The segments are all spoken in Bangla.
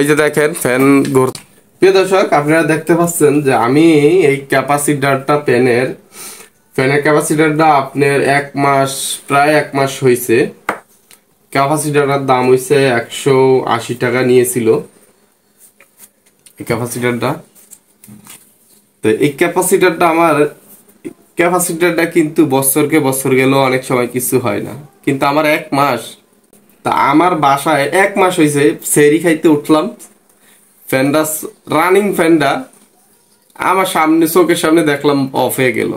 এই যে দেখেন ফ্যান ঘুরছে। প্রিয় দর্শক, আপনারা দেখতে পাচ্ছেন যে আমি এই ক্যাপাসিটারটা ফ্যানের ক্যাপাসিটারটা আপনার প্রায় এক মাস হয়েছে। ক্যাপাসিটারটার দাম হয়েছে 180 টাকা নিয়েছিল এই ক্যাপাসিটারটা। তো এই ক্যাপাসিটারটা কিন্তু বছর গেলেও অনেক সময় কিছু হয় না, কিন্তু আমার এক মাস। তা আমার বাসায় এক মাস হয়েছে, সেরি খাইতে উঠলাম, ফ্যানটা রানিং ফ্যানটা আমার চোখের সামনে দেখলাম অফ হয়ে গেল।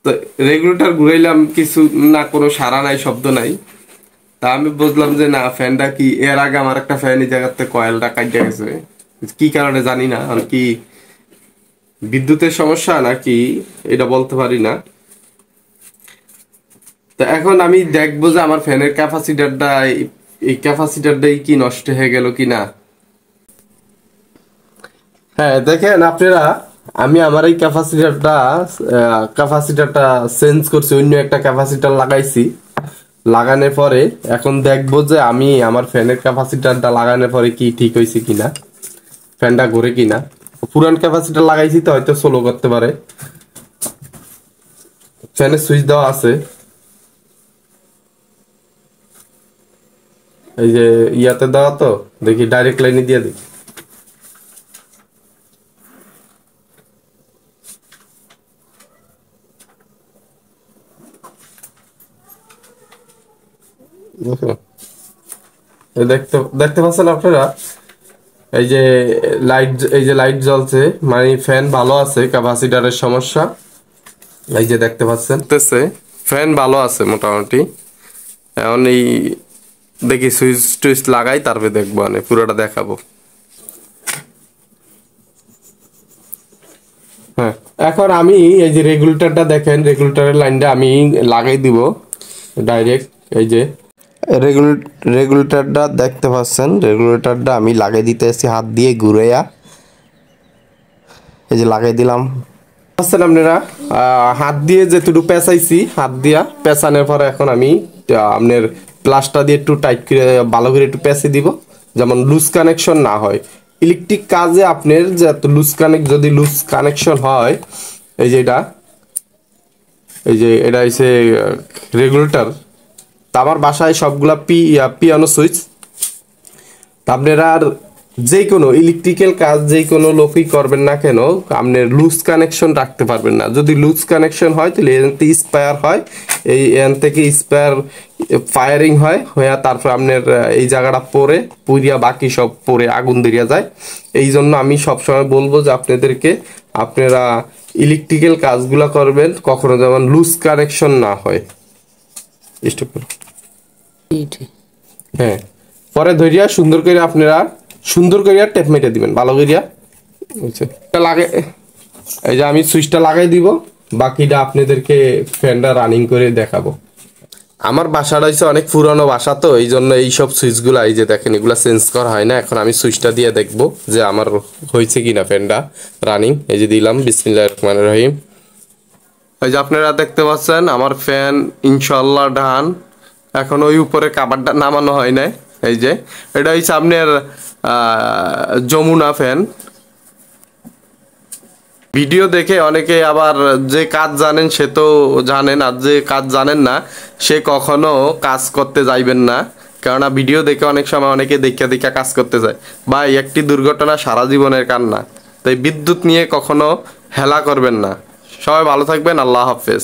তো রেগুলেটর ঘুরাইলাম, কিছু না, কোনো সাড়া নাই, শব্দ নাই। তা আমি বুঝলাম যে না, ফ্যানটা কি এর আগে আমার একটা ফ্যান এই জায়গাতে কয়েলটা কাটিয়ে গেছে, কি কারণে জানি না, আর কি বিদ্যুতের সমস্যা নাকি এটা বলতে পারি না। তো এখন আমি দেখবো যে আমার ফ্যানের এই ক্যাপাসিটারটাই কি নষ্ট হয়ে গেল কিনা। হ্যাঁ দেখেন আপনারা, আমি আমার এই ক্যাপাসিটারটা চেঞ্জ করছি, অন্য একটা ক্যাপাসিটার লাগাইছি। লাগানোর পরে এখন দেখবো যে আমি আমার ফ্যানের ক্যাপাসিটারটা লাগানোর পরে কি ঠিক হয়েছে কিনা, ফ্যানটা ঘুরে কিনা। পুরান ক্যাপাসিটার লাগাইছি তো হয়তো স্লো করতে পারে। ফ্যানের সুইচ দেওয়া আছে, এই যে ইয়াতে দেওয়া, তো দেখি ডাইরেক্ট লাইনে দিয়ে দিই। দেখতে দেখতে পাচ্ছেন আপনারা, এই যে লাইট জ্বলছে, মানে ফ্যান ভালো আছে, ক্যাপাসিটারের সমস্যা। এই যে দেখতে পাচ্ছেন ফ্যান ভালো আছে মোটামুটি। এখন এই দেখি সুইচ টুইচ লাগাই, তারপরে দেখবো, মানে পুরোটা দেখাবো। হ্যাঁ, এখন আমি এই যে রেগুলেটরটা দেখেন, রেগুলেটরের লাইনটা আমি লাগাই দিব ডাইরেক্ট। এই যে রেগুলেটরটা দেখতে পাচ্ছেন, রেগুলেটরটা আমি লাগিয়ে দিতেছি হাত দিয়ে ঘুরাইয়া। এই যে লাগাই দিলাম। বুঝছেন আপনারা, হাত দিয়ে যেটুকু পেঁচাইছি, হাত দিয়া পেঁচানোর পরে এখন আমি আপনার প্লাসটা দিয়ে একটু টাইট করে ভালো করে একটু পেঁচে দিব, যেমন লুজ কানেকশন না হয়। ইলেকট্রিক কাজে আপনার যে যদি লুজ কানেকশন হয়, এই যে এটা হচ্ছে রেগুলেটর। তা আমার বাসায় সবগুলা পিয়ানো সুইচ। আপনারা আর যে কোনো ইলেকট্রিক্যাল কাজ যে কোনো লোকই করবেন না কেন, আপনার লুজ কানেকশন রাখতে পারবেন না। যদি লুজ কানেকশন হয় তাহলে এন থেকে স্পায়ার হয়, এই এন থেকে স্পায়ার ফায়ারিং হয়, হয়ে তারপর আপনার এই জায়গাটা পুড়িয়া বাকি সব পরে আগুন ধরিয়া যায়। এই জন্য আমি সবসময় বলবো যে আপনারা ইলেকট্রিক্যাল কাজগুলো করবেন কখনো যেমন লুজ কানেকশন না হয়। হ্যাঁ, পরে ধরিয়া সুন্দর করিয়া টেপ মেটে দিবেন ভালো করিয়া। লাগে, এই যে আমি সুইচটা লাগাই দিব, বাকিটা আপনাদেরকে ফ্যানটা রানিং করে দেখাবো। আমার বাসাটা হচ্ছে অনেক পুরানো বাসা, তো এই জন্য এইসব সুইচগুলা, এই যে দেখেন, এগুলা চেঞ্জ করা হয় না। এখন আমি সুইচটা দিয়ে দেখবো যে আমার হয়েছে কিনা ফ্যানটা রানিং। এই যে দিলাম, বিসমিল্লাহির রহমানির রহিম। এই যে আপনারা দেখতে পাচ্ছেন আমার ফ্যান ইনশাআল্লাহ ডান। এখন ওই উপরে কাভারটা নামানো হয় নাই। এই যে এটা হচ্ছে আপনার যমুনা ফ্যান। ভিডিও দেখে অনেকে আবার যে কাজ জানেন সে তো জানেন, আর যে কাজ জানেন না সে কখনো কাজ করতে যাইবেন না, কেননা ভিডিও দেখে অনেক সময় অনেকে দেখা কাজ করতে যায়। ভাই, একটি দুর্ঘটনা সারা জীবনের কান্না, তাই বিদ্যুৎ নিয়ে কখনো হেলা করবেন না। সবাই ভালো থাকবেন, আল্লাহ হাফেজ।